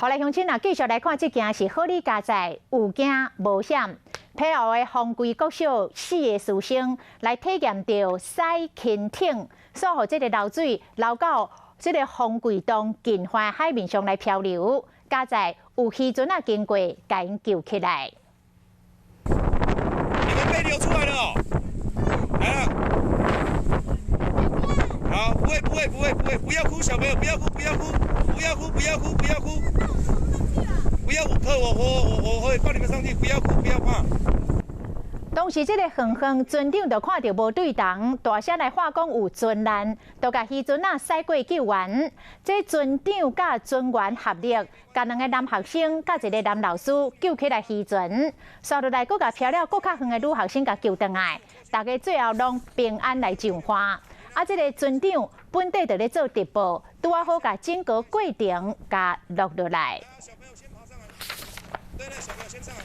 后来乡亲啊，继续来看这件是好利家在有惊无险。配合的丰贵国小4个师生来体验到驶轻艇，所互这个流水流到这个丰贵东近海海面上来漂流。家在有渔船啊经过，甲因救起来。你们被流出来了哦！来了。好，不会，不要哭，小朋友不要哭，不要哭，不要哭，不要哭，不要哭，不要我会放你们上去，不要哭，不要怕。当时这个远远船长就看到无对同，大声来喊讲有船难，就甲渔船啊驶过救援。这船长甲船员合力，甲2个男学生甲1个男老师救起来渔船，刷落来佫甲漂了佫较远的女学生甲救回来，大家最后拢平安来上岸。啊，这个船长本地就咧做直播，拄啊好甲整个过程甲录落来。小朋友先爬上来，对，小朋友先上来。